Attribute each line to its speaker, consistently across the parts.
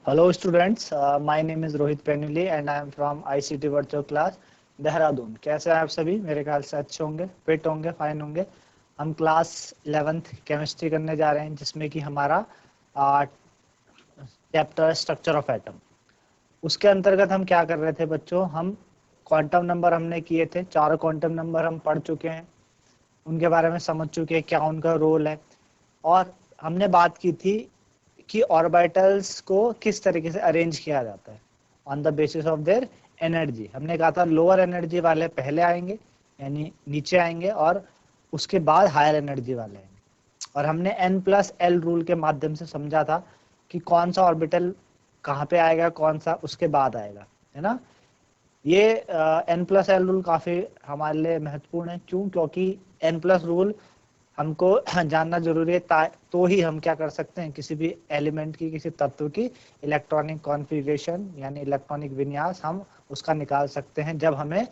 Speaker 1: Hello students, my name is Rohit Penuli and I am from ICT Virtual Class Dehradun. कैसे हैं आप सभी? मेरे ख्याल से अच्छे होंगे, फिट होंगे, फाइन होंगे। हम क्लास 11th केमिस्ट्री करने जा रहे हैं जिसमें कि हमारा चैप्टर स्ट्रक्चर ऑफ एटम। उसके अंतर्गत हम क्या कर रहे थे बच्चों? हम क्वांटम नंबर हमने किए थे, चारों क्वांटम नंबर हम पढ़ चुके हैं, उनके बारे में समझ चुके हैं क्या उनका रोल है। और हमने बात की थी कि ऑर्बिटल्स को किस तरीके से अरेंज किया जाता है on the basis of their energy. हमने कहा था लोअर एनर्जी वाले पहले आएंगे, यानी नीचे आएंगे, और उसके बाद हायर एनर्जी वाले आएंगे। और हमने n+l रूल के माध्यम से समझा था कि कौन सा ऑर्बिटल कहाँ पे आएगा, कौन सा उसके बाद आएगा, है ना। ये n+l रूल काफी हमारे लिए महत्वपूर्ण है। क्यों? क्योंकि n+ रूल हमको जानना जरूरी है, तो ही हम क्या कर सकते हैं, किसी भी एलिमेंट की, किसी तत्व की इलेक्ट्रॉनिक कॉन्फ़िगरेशन यानी इलेक्ट्रॉनिक विन्यास हम उसका निकाल सकते हैं जब हमें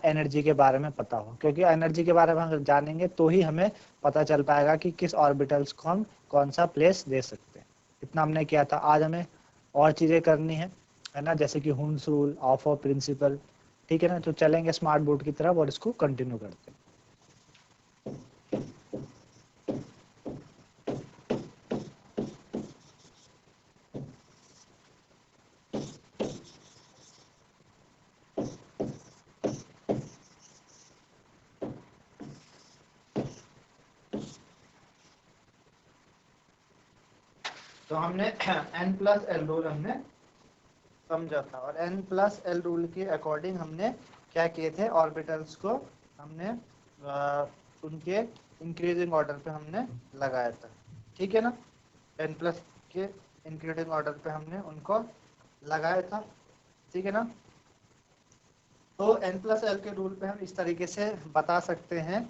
Speaker 1: एनर्जी के बारे में पता हो। क्योंकि एनर्जी के बारे में हम जानेंगे तो ही हमें पता चल पाएगा कि किस ऑर्बिटल्स को हम कौन सा प्लेस दे सकते हैं। इतना हमने किया था। आज हमें और चीज़ें करनी है ना, जैसे कि हुन्स रूल, ऑफर प्रिंसिपल। ठीक है ना, तो चलेंगे स्मार्ट बोर्ड की तरफ और इसको कंटिन्यू करते हैं। तो हमने n+l रूल हमने समझा था, और n+l रूल के अकॉर्डिंग हमने क्या किए थे, ऑर्बिटल्स को हमने उनके इंक्रीजिंग ऑर्डर पे हमने लगाया था। ठीक है ना, n+ के इंक्रीजिंग ऑर्डर पे हमने उनको लगाया था। ठीक है ना। तो n+l के रूल पे हम इस तरीके से बता सकते हैं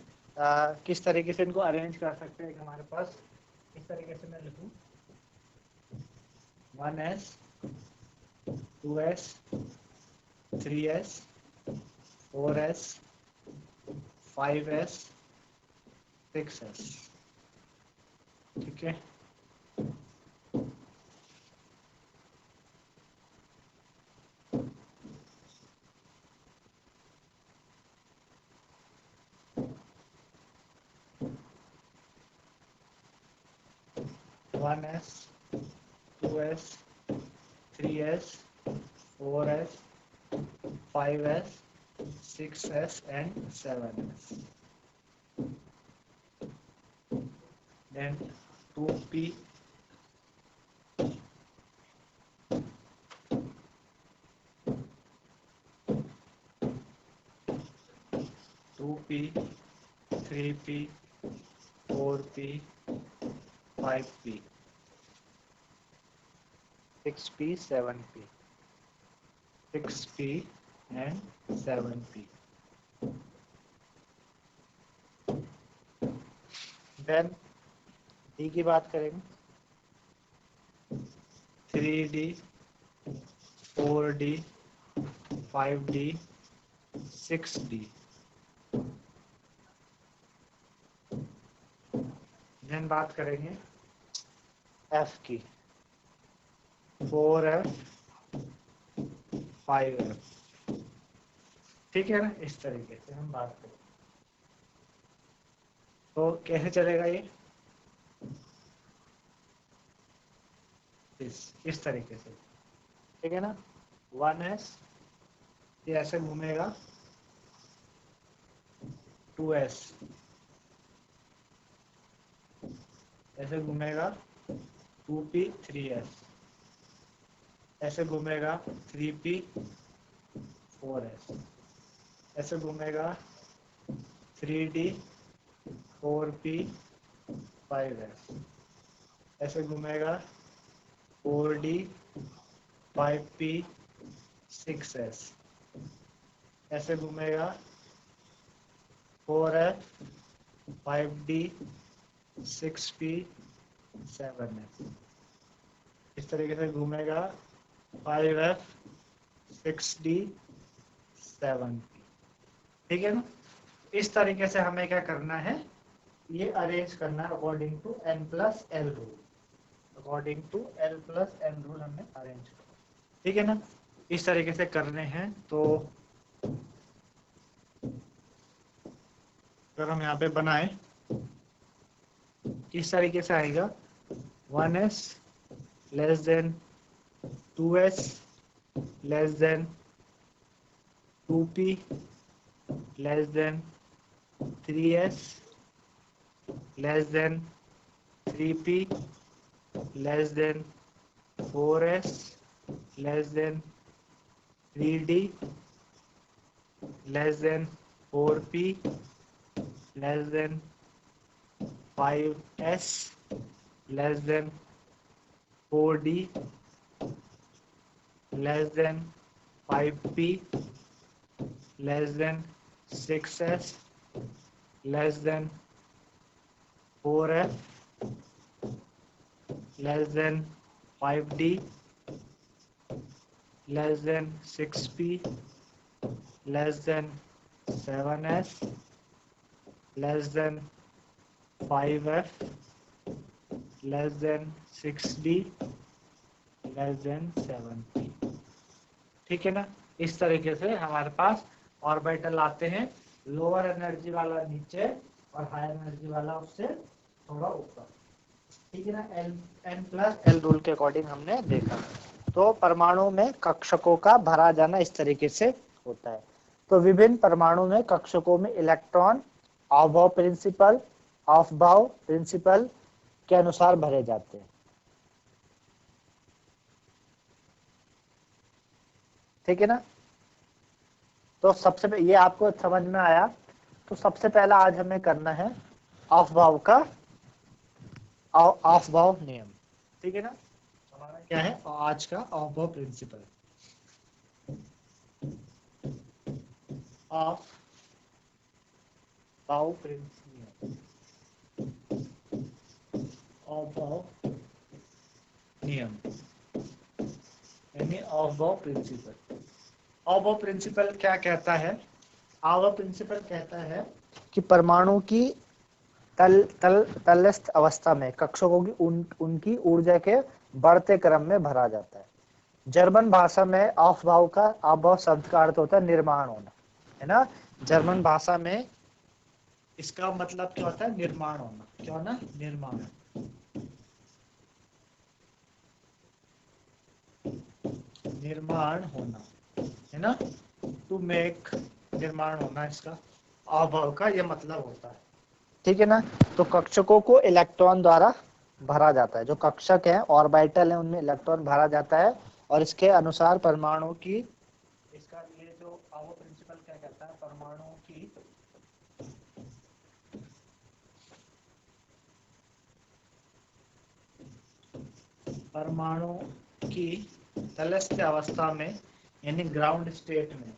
Speaker 1: किस तरीके से इनको अरेंज कर सकते हैं। हमारे पास इस तरीके से मैं लिखूं 1s 2s 3s 4s 5s 6s। ठीक है। One S 2s 3s 4s 5s 6s and 7s. Then 2p 3p 4p 5p 6p 7p 6p and 7p. Then D की बात करेंगे 3D 4D 5D 6D. Then बात करेंगे F की 4F 5F। ठीक है ना, इस तरीके से हम बात करें तो कैसे चलेगा ये? इस तरीके से। ठीक है ना, 1s ये ऐसे घूमेगा, 2s ऐसे घूमेगा, 2p 3s ऐसे घूमेगा, 3p 4s ऐसे घूमेगा, 3d 4p 5s ऐसे घूमेगा, 4d 5p 6s ऐसे घूमेगा, 4f 5d 6p 7s इस तरीके से घूमेगा, 5f 6d 7p। ठीक है ना, इस तरीके से हमें क्या करना है, ये अरेंज करना है according to n+l rule. According to L plus N rule हमने अरेंज, ठीक है ना। इस तरीके से करने हैं। तो अगर हम यहाँ पे बनाए इस तरीके से आएगा 1s less than 2s less than 2p less than 3s less than 3p less than 4s less than 3d less than 4p less than 5s less than 4d less than 5p less than 6s less than 4f less than 5d less than 6p less than 7s less than 5f less than 6d less than 7p, ठीक है ना। इस तरीके से हमारे पास orbital आते हैं, lower energy वाला नीचे और हायर एनर्जी वाला उससे थोड़ा ऊपर, ठीक है ना। एन प्लस एल रूल के अकॉर्डिंग हमने देखा। तो परमाणु में कक्षकों का भरा जाना इस तरीके से होता है। तो विभिन्न परमाणु में कक्षकों में इलेक्ट्रॉन अभाव प्रिंसिपल अफभाव प्रिंसिपल के अनुसार भरे जाते हैं, ठीक है ना। तो सबसे ये आपको समझ में आया। तो सबसे पहला आज हमें करना है अफभाव का अफभाव नियम, ठीक है ना। हमारा क्या है आज का अफभाव प्रिंसिपल, अफभाव प्रिंसिपल, अफभाव नियम यानी अफभाव प्रिंसिपल। अफभाव प्रिंसिपल क्या कहता है? अफभाव प्रिंसिपल कहता है कि परमाणु की तलस्थ अवस्था में कक्षकों की उनकी ऊर्जा के बढ़ते क्रम में भरा जाता है। जर्मन भाषा में अफभाव का अफभाव शब्द का अर्थ होता है निर्माण होना, है ना। जर्मन भाषा में इसका मतलब क्या होता है? निर्माण होना। क्या होना? निर्माण, निर्माण होना, है ना। टू मेक, निर्माण होना, इसका अफभाव का ये मतलब होता है, ठीक है ना। तो कक्षकों को इलेक्ट्रॉन द्वारा भरा जाता है। जो कक्षक है ऑर्बिटल है उनमें इलेक्ट्रॉन भरा जाता है और इसके अनुसार परमाणु की, इसका ये जो अफभाव प्रिंसिपल क्या कहता है, परमाणु की तलस्थ अवस्था में यानी ग्राउंड स्टेट में,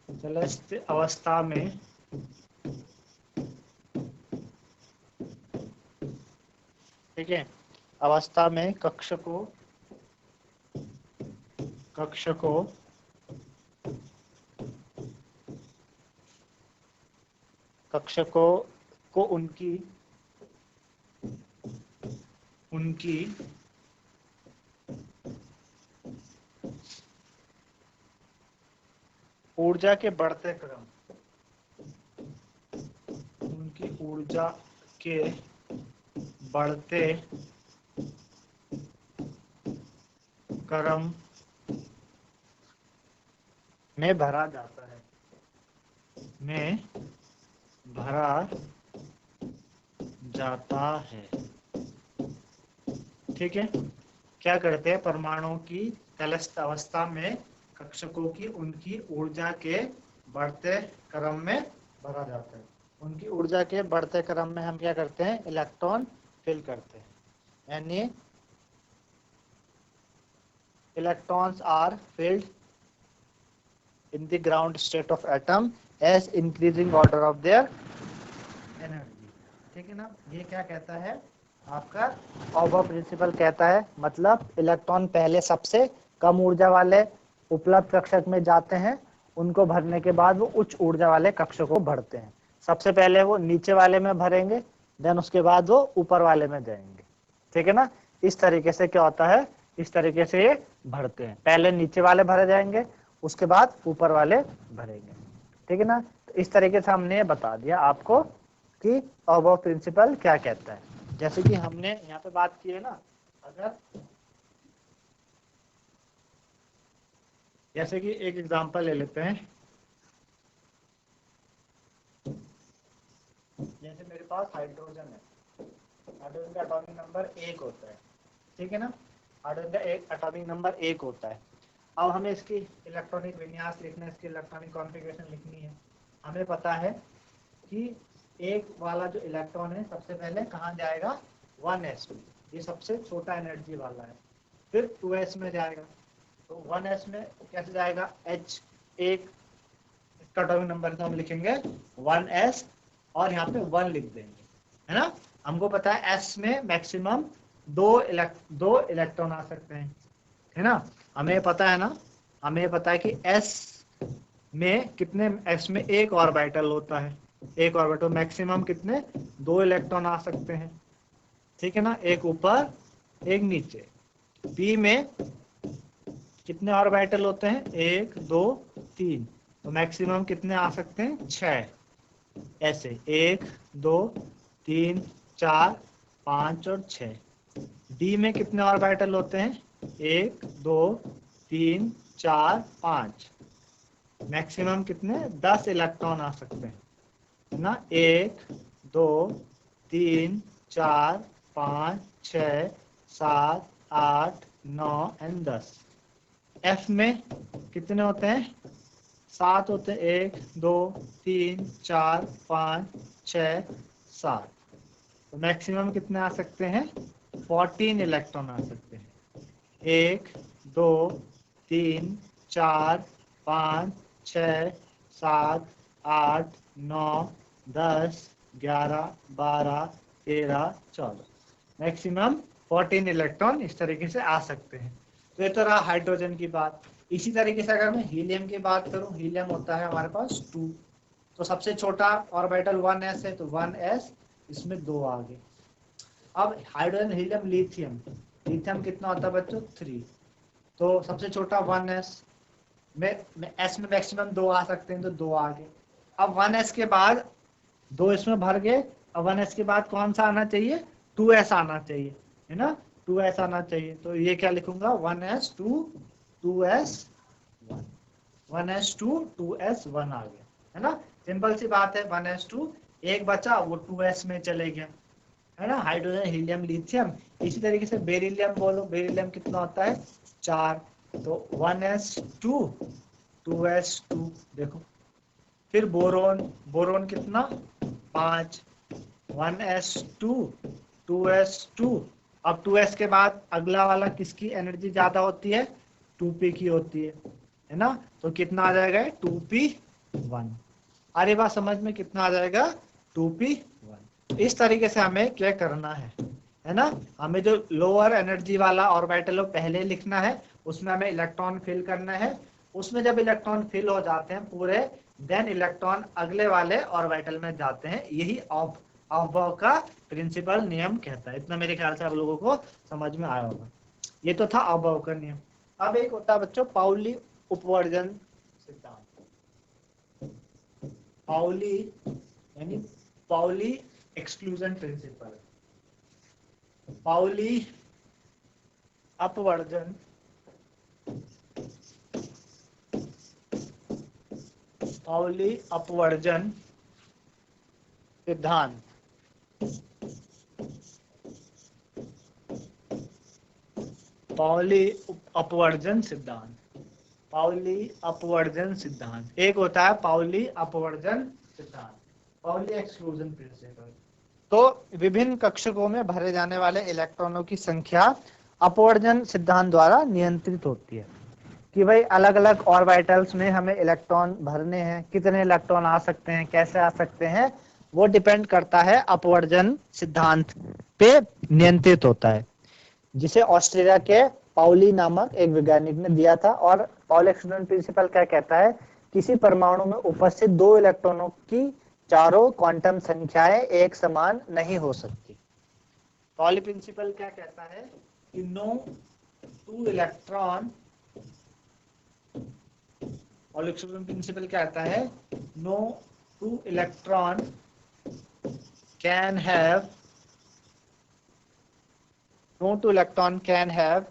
Speaker 1: तलस्थ अवस्था में ठीक है, अवस्था में कक्षकों को उनकी ऊर्जा के बढ़ते क्रम, उनकी ऊर्जा के बढ़ते क्रम में भरा जाता है, में भरा जाता है, ठीक है। क्या करते हैं? परमाणु की तलस्थ अवस्था में कक्षकों की उनकी ऊर्जा के बढ़ते क्रम में भरा जाता है। उनकी ऊर्जा के बढ़ते क्रम में हम क्या करते हैं? इलेक्ट्रॉन फिल करते हैं, यानी electrons are filled in the ground state of atom as increasing order of their energy, ठीक है ना। ये क्या कहता है? आपका अफबाउ प्रिंसिपल कहता है, मतलब इलेक्ट्रॉन पहले सबसे कम ऊर्जा वाले उपलब्ध कक्षक में जाते हैं, उनको भरने के बाद वो उच्च ऊर्जा वाले कक्षक को भरते हैं। सबसे पहले वो नीचे वाले में भरेंगे, देन उसके बाद वो ऊपर वाले में जाएंगे, ठीक है ना। इस तरीके से क्या होता है, इस तरीके से ये भरते हैं, पहले नीचे वाले भरे जाएंगे, उसके बाद ऊपर वाले भरेंगे, ठीक है ना। तो इस तरीके से हमने ये बता दिया आपको कि अबव प्रिंसिपल क्या कहता है। जैसे कि हमने यहाँ पे बात की है ना, अगर जैसे कि एक एग्जांपल ले लेते हैं, जैसे मेरे पास हाइड्रोजन है, हाइड्रोजन का एटॉमिक नंबर 1 होता है, ठीक है ना, हाइड्रोजन का एक एटॉमिक नंबर 1 होता है। अब हमें इसकी इलेक्ट्रॉनिक विन्यास लिखना है, इसकी इलेक्ट्रॉनिक कॉन्फ़िगरेशन लिखनी है। हमें पता है कि एक वाला जो इलेक्ट्रॉन है सबसे पहले कहाँ जाएगा, 1s, ये सबसे छोटा एनर्जी वाला है, फिर 2s में जाएगा, तो 1s में कैसे जाएगा, h, एक इसका एटॉमिक नंबर तो हम लिखेंगे 1s और यहाँ पे 1 लिख देंगे, है ना। हमको पता है s में मैक्सिमम दो इलेक्ट्रॉन आ सकते हैं, है ना, हमें पता है ना, हमें पता है कि s में कितने, s में एक ऑर्बिटल होता है, एक ऑर्बिटल मैक्सिमम कितने, 2 इलेक्ट्रॉन आ सकते हैं, ठीक है ना, एक ऊपर एक नीचे। p में कितने ऑर्बिटल होते हैं, 1 2 3, तो मैक्सिमम कितने आ सकते हैं, 6, ऐसे 1 2 3 4 5 और 6। d में कितने ऑर्बिटल होते हैं, 1 2 3 4 5, मैक्सिमम कितने, 10 इलेक्ट्रॉन आ सकते हैं, है ना, 1 2 3 4 5 6 7 8 9 एंड 10। f में कितने होते हैं, 7 होते हैं, 1 2 3 4 5 6 7, तो मैक्सिमम कितने आ सकते हैं, 14 इलेक्ट्रॉन आ सकते हैं, 1 2 3 4 5 6 7 8 9 10 11 12 13 14, मैक्सिमम 14 इलेक्ट्रॉन इस तरीके से आ सकते हैं। तो ये तो रहा हाइड्रोजन की बात। इसी तरीके से अगर मैं हीलियम की बात करूं, हीलियम होता है हमारे पास 2, तो सबसे छोटा ऑर्बिटल 1s है, तो 1s, इसमें 2 आ गए। अब हाइड्रोजन, हीलियम, लिथियम, लिथियम कितना होता है बच्चों, 3, तो सबसे छोटा 1s में s में मैक्सिमम 2 आ सकते हैं, तो 2 आ गए। अब 1s के बाद 2 इसमें भर गए, अब 1s के बाद कौन सा आना चाहिए, 2s आना चाहिए, है ना, 2s आना चाहिए, तो ये क्या लिखूंगा, 1s2 2s1, 1s2 2s1 आ गया, है ना, सिंपल सी बात है। 1s2 एक बचा, वो 2s में चले गया, है ना, हाइड्रोजन, हीलियम, लिथियम। इसी तरीके से बेरिलियम बोलो, बेरिलियम कितना होता है, 4, तो 1s2 2s2, देखो। फिर बोरोन, बोरोन कितना, 5, 1s2 2s2, अब 2s के बाद अगला वाला किसकी एनर्जी ज्यादा होती है, 2p की होती है ना, तो कितना आ जाएगा, 2p1। अरे बात समझ में, कितना आ जाएगा, 2p1। इस तरीके से हमें क्या करना है ना, हमें जो लोअर एनर्जी वाला ऑर्बिटल पहले लिखना है, उसमें हमें इलेक्ट्रॉन फिल करना है, उसमें जब इलेक्ट्रॉन फिल हो जाते हैं पूरे, देन इलेक्ट्रॉन अगले वाले ऑर्बिटल में जाते हैं, यही अबव का प्रिंसिपल नियम कहता है। इतना मेरे ख्याल से आप लोगों को समझ में आया होगा। ये तो था अबव का नियम। अब एक होता है बच्चों पाउली उपवर्जन सिद्धांत, पाउली यानी पाउली एक्सक्लूजन प्रिंसिपल, पाउली अपवर्जन पाउली अपवर्जन सिद्धांत, पाउली अपवर्जन सिद्धांत, पाउली अपवर्जन सिद्धांत। एक होता है पाउली अपवर्जन सिद्धांत, पाउली एक्सक्लूजन प्रिंसिपल। तो विभिन्न कक्षकों में भरे जाने वाले इलेक्ट्रॉनों की संख्या अपवर्जन सिद्धांत द्वारा नियंत्रित होती है, कि भाई अलग अलग ऑर्बिटल्स में हमें इलेक्ट्रॉन भरने हैं, कितने इलेक्ट्रॉन आ सकते हैं, कैसे आ सकते हैं, वो डिपेंड करता है अपवर्जन सिद्धांत पे नियंत्रित होता है, जिसे ऑस्ट्रेलिया के पाउली नामक एक वैज्ञानिक ने दिया था। और पाउली एक्सक्लूजन प्रिंसिपल क्या कहता है, किसी परमाणु में उपस्थित 2 इलेक्ट्रॉनों की चारों क्वांटम संख्याएं एक समान नहीं हो सकती। पॉली प्रिंसिपल क्या कहता है कि no two electron, Pauli principle क्या कहता है, no two electron can have, no two electron can have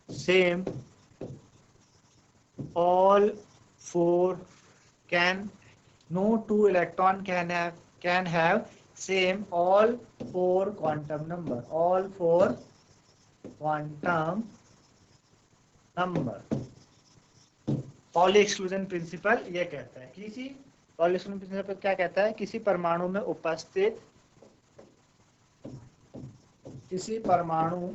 Speaker 1: same all four, can no two electron can have same all four quantum number, all four quantum number। Poly exclusion principle ये कहता है, किसी poly exclusion principle क्या कहता है, किसी परमाणु में उपस्थित, किसी परमाणु,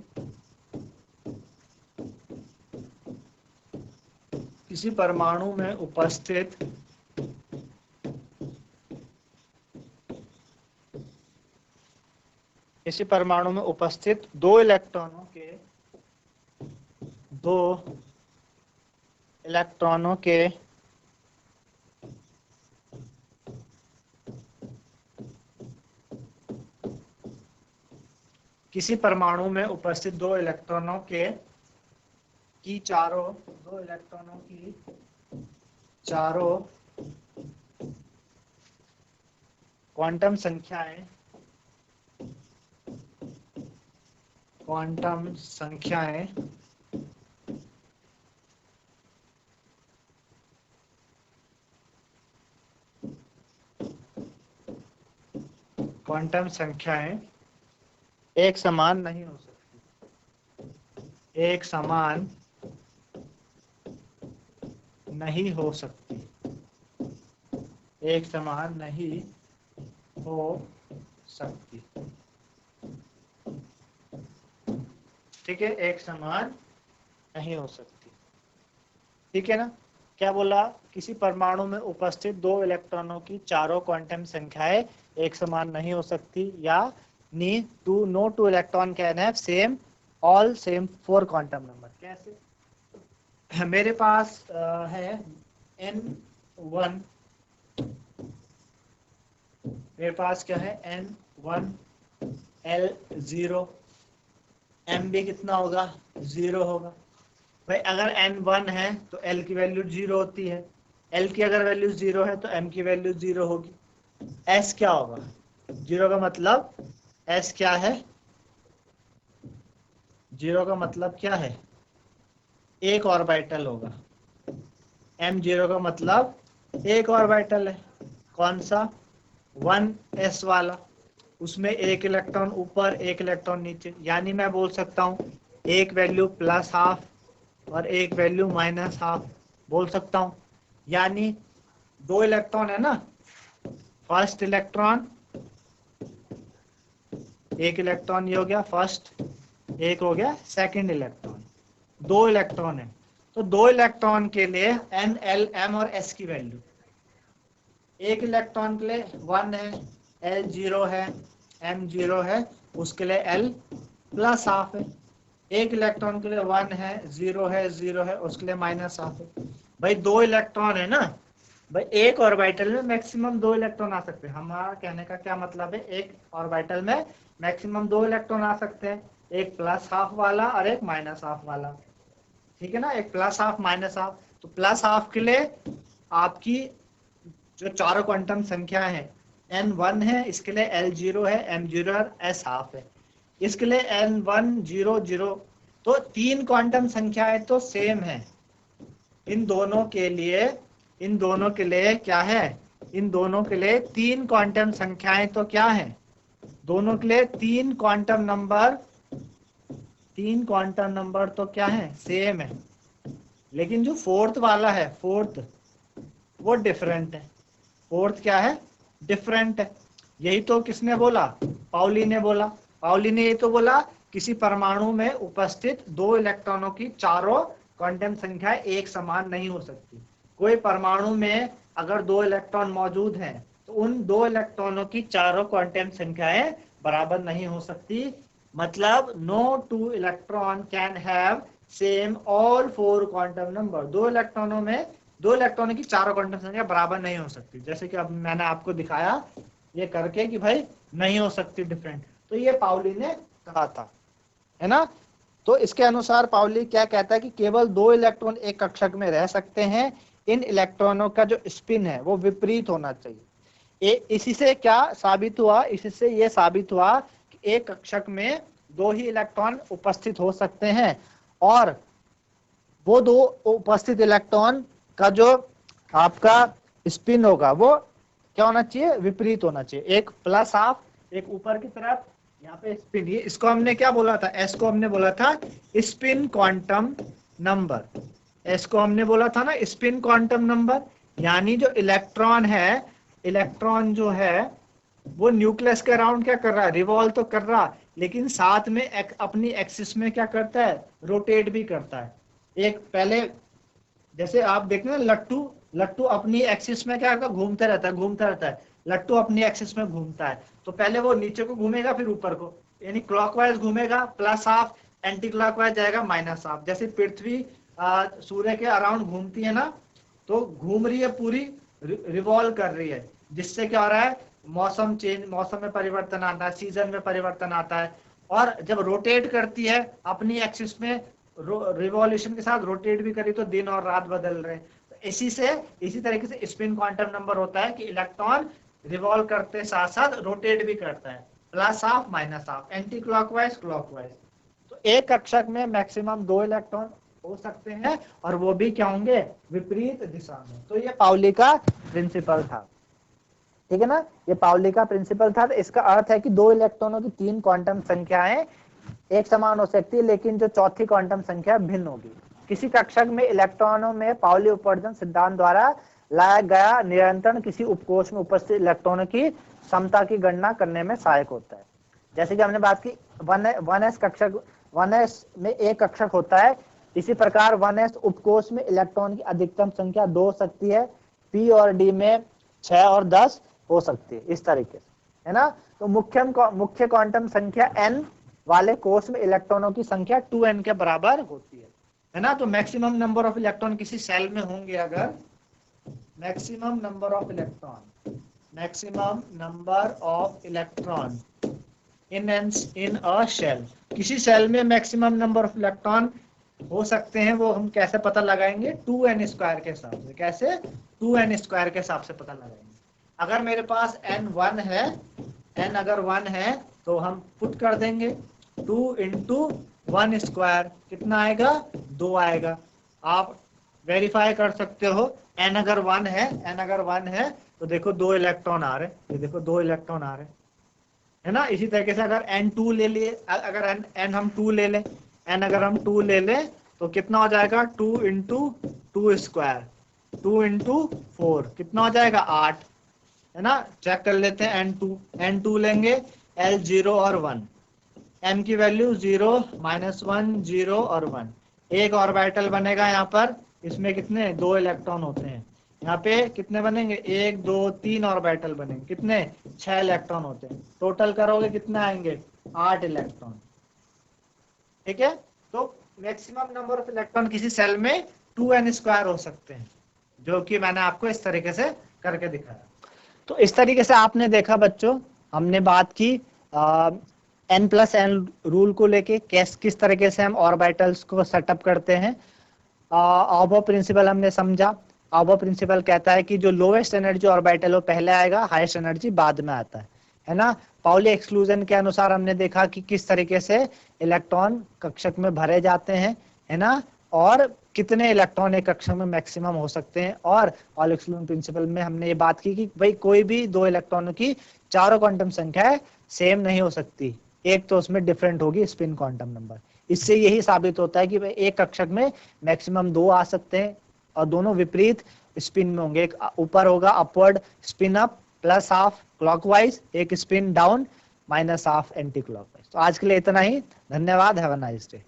Speaker 1: किसी परमाणु में उपस्थित किसी परमाणु में उपस्थित दो इलेक्ट्रॉनों के किसी परमाणु में उपस्थित दो इलेक्ट्रॉनों की चारों क्वांटम संख्याएं एक समान नहीं हो सकती, एक समान नहीं हो सकती, एक समान नहीं हो सकती। ठीक है, एक समान नहीं हो सकती। ठीक है ना, क्या बोला, किसी परमाणु में उपस्थित दो इलेक्ट्रॉनों की चारों क्वांटम संख्याएं एक समान नहीं हो सकती, या no two electron can have same all same four quantum number. कैसे, मेरे पास है n1, मेरे पास क्या है n1 L0, m भी कितना होगा, 0 होगा। भाई अगर n1 है तो l की वैल्यू 0 होती है, l की अगर वैल्यू 0 है तो m की वैल्यू 0 होगी। s क्या होगा, 0 का मतलब s क्या है, 0 का मतलब क्या है, एक ऑर्बिटल होगा। m0 का मतलब एक ऑर्बिटल है, कौन सा, 1s वाला, उसमें एक इलेक्ट्रॉन ऊपर एक इलेक्ट्रॉन नीचे, यानी मैं बोल सकता हूँ एक वैल्यू प्लस हाफ और एक वैल्यू माइनस हाफ बोल सकता हूँ। यानी दो इलेक्ट्रॉन है ना, फर्स्ट इलेक्ट्रॉन, एक इलेक्ट्रॉन ये हो गया फर्स्ट, एक हो गया सेकंड इलेक्ट्रॉन, दो इलेक्ट्रॉन है। तो दो इलेक्ट्रॉन के लिए n, l, m और s की वैल्यू, एक इलेक्ट्रॉन के लिए 1 है, l 0 है, m 0 है, उसके लिए l प्लस हाफ है। एक इलेक्ट्रॉन के लिए 1 है, 0 है, 0 है, उसके लिए माइनस हाफ है। भाई दो इलेक्ट्रॉन है ना, भाई एक ऑर्बिटल में मैक्सिमम दो इलेक्ट्रॉन आ सकते हैं। हमारा कहने का क्या मतलब है, एक ऑर्बिटल में मैक्सिमम दो इलेक्ट्रॉन आ सकते हैं, एक प्लस हाफ वाला और एक माइनस हाफ वाला। ठीक है ना, एक प्लस हाफ माइनस हाफ। तो प्लस हाफ के लिए आपकी जो चारों क्वांटम संख्या है n1 है, इसके लिए l0 है, m0 और s हाफ है, इसके लिए n1 0 0। तो तीन क्वांटम संख्याएं तो सेम है, इन दोनों के लिए क्या है, इन दोनों के लिए तीन क्वांटम संख्याएं तो क्या है, दोनों के लिए तीन क्वांटम नंबर तो क्या है, सेम है। लेकिन जो फोर्थ वाला है, फोर्थ वो डिफरेंट है, फोर्थ क्या है, डिफरेंट है। यही तो किसने बोला, पाउली ने बोला। पाउली ने ये तो बोला किसी परमाणु में उपस्थित दो इलेक्ट्रॉनों की चारों क्वांटम संख्या एक समान नहीं हो सकती। कोई परमाणु में अगर दो इलेक्ट्रॉन मौजूद हैं तो उन दो इलेक्ट्रॉनों की चारों क्वांटम संख्याएं बराबर नहीं हो सकती। मतलब no two electron can have same all 4 quantum number. दो इलेक्ट्रॉनों में, दो इलेक्ट्रॉनों की चारों क्वांटम संख्या बराबर नहीं हो सकती, जैसे कि अब मैंने आपको दिखाया ये करके कि भाई नहीं हो सकती डिफरेंट। तो ये पाउली ने कहा था, है ना। तो इसके अनुसार पाउली क्या कहता है कि केवल दो इलेक्ट्रॉन एक कक्षक में रह सकते हैं। इन इलेक्ट्रॉनों का जो स्पिन है वो विपरीत होना चाहिए। इसी से क्या साबित हुआ, इससे ये साबित हुआ कि एक कक्षक में दो ही इलेक्ट्रॉन उपस्थित हो सकते हैं, और वो दो उपस्थित इलेक्ट्रॉन का जो आपका स्पिन होगा वो क्या होना चाहिए, विपरीत होना चाहिए। एक प्लस हाफ, एक ऊपर की तरफ, यहाँ पे स्पिन। ये इसको हमने क्या बोला था, एस को हमने बोला था स्पिन क्वांटम नंबर। एस को हमने बोला था ना स्पिन क्वांटम नंबर, यानी जो इलेक्ट्रॉन है, इलेक्ट्रॉन जो है वो न्यूक्लियस के अराउंड क्या कर रहा है, रिवॉल्व तो कर रहा, लेकिन साथ में अपनी एक्सिस में क्या करता है, रोटेट भी करता है। एक पहले जैसे आप देखते हैं लट्टू, लट्टू अपनी एक्सिस में क्या करता है, घूमते रहता है, घूमता रहता है। लट्टू अपनी एक्सिस में घूमता है, तो पहले वो नीचे को घूमेगा फिर ऊपर को, यानी क्लॉकवाइज घूमेगा प्लस हाफ, एंटी क्लॉकवाइज जाएगा माइनस हाफ। जैसे पृथ्वी सूर्य के अराउंड घूमती है ना, तो घूम रही है पूरी, रिवॉल्व कर रही है, जिससे क्या हो रहा है, मौसम चेंज, मौसम में परिवर्तन आता है, सीजन में परिवर्तन आता है। और जब रोटेट करती है अपनी एक्सिस में, रिवॉल्यूशन के साथ रोटेट भी करी तो दिन और रात बदल रहे हैं। तो इसी तरीके से स्पिन क्वांटम नंबर होता है कि इलेक्ट्रॉन रिवॉल्व करते साथ साथ रोटेट भी करता है, plus half minus half, anti clockwise clockwise. तो एक कक्षक में मैक्सिमम दो इलेक्ट्रॉन हो सकते हैं, और वो भी क्या होंगे, विपरीत दिशा में। तो ये पाउली का प्रिंसिपल था, ठीक है ना। ये पाउली का प्रिंसिपल था। तो इसका अर्थ है कि दो इलेक्ट्रॉनों की तीन क्वांटम संख्याएं एक समान हो सकती है, लेकिन जो चौथी क्वांटम संख्या भिन्न होगी। किसी कक्षक में इलेक्ट्रॉनों में पाउली अपवर्जन सिद्धांत द्वारा लाया गया नियंत्रण किसी उपकोष में उपस्थित इलेक्ट्रॉनों की समता की गणना करने में सहायक होता है। जैसे कि हमने बात की 1s कक्षक, 1s में एक कक्षक होता है, इसी प्रकार 1s उपकोष में इलेक्ट्रॉन की अधिकतम संख्या 2 हो सकती है, p और d में 6 और 10 हो सकती है, इस तरीके से, है ना। तो मुख्य क्वांटम संख्या n वाले कोष में इलेक्ट्रॉनों की संख्या 2n के बराबर होती है ना। तो मैक्सिमम नंबर ऑफ इलेक्ट्रॉन किसी सेल में होंगे, अगर maximum number of electron in a shell, किसी सेल में मैक्सिमम नंबर ऑफ इलेक्ट्रॉन हो सकते हैं, वो हम कैसे पता लगाएंगे, 2n स्क्वायर के हिसाब से। कैसे, 2n स्क्वायर के हिसाब से पता लगाएंगे। अगर मेरे पास n 1 है, n अगर 1 है तो हम पुट कर देंगे 2 इंटू 1 स्क्वायर, कितना आएगा, 2 आएगा। आप वेरीफाई कर सकते हो, n अगर 1 है तो देखो 2 इलेक्ट्रॉन आ रहे, ये देखो 2 इलेक्ट्रॉन आ रहे, है ना। इसी तरीके से अगर n 2 ले लिए, अगर n हम 2 ले लें, n अगर हम 2 ले लें तो कितना हो जाएगा, 2 इंटू 2 स्क्वायर, 2 इंटू 4 कितना हो जाएगा, 8, है ना। चेक कर लेते हैं, n2 लेंगे, l 0 और 1, m की वैल्यू 0 -1 0 और 1। एक ऑर्बिटल बनेगा यहाँ पर, इसमें कितने, 2 इलेक्ट्रॉन होते हैं। यहाँ पे कितने बनेंगे, 1 2 3 ऑर्बिटल बनेंगे, कितने, 6 इलेक्ट्रॉन होते हैं। टोटल करोगे कितने आएंगे, 8 इलेक्ट्रॉन, ठीक है। तो मैक्सिमम नंबर ऑफ इलेक्ट्रॉन किसी सेल में 2n स्क्वायर हो सकते हैं, जो कि मैंने आपको इस तरीके से करके दिखाया। तो इस तरीके से आपने देखा बच्चों, हमने बात की n+n रूल को लेके, किस तरीके से हम ऑर्बिटल्स को सेटअप करते हैं। ऑबो प्रिंसिपल हमने समझा। ऑबो प्रिंसिपल कहता है कि जो लोएस्ट एनर्जी ऑर्बिटल वो पहले आएगा, हाईएस्ट एनर्जी बाद में आता है ना। पाउली एक्सक्लूजन के अनुसार हमने देखा कि किस तरीके से इलेक्ट्रॉन कक्षक में भरे जाते हैं, है ना, और कितने इलेक्ट्रॉन एक कक्षक में मैक्सिमम हो सकते हैं। और पाउली एक्सक्लूजन प्रिंसिपल में हमने ये बात की कि भाई कोई भी दो इलेक्ट्रॉनों की चारों क्वांटम संख्याएं सेम नहीं हो सकती, एक तो उसमें डिफरेंट होगी स्पिन क्वांटम नंबर। इससे यही साबित होता है कि भाई एक कक्षक में मैक्सिमम 2 आ सकते हैं, और दोनों विपरीत स्पिन में होंगे। एक ऊपर होगा upward spin up plus half clockwise, एक spin down minus half anti clockwise. तो आज के लिए इतना ही, धन्यवाद, हैव अ नाइस डे।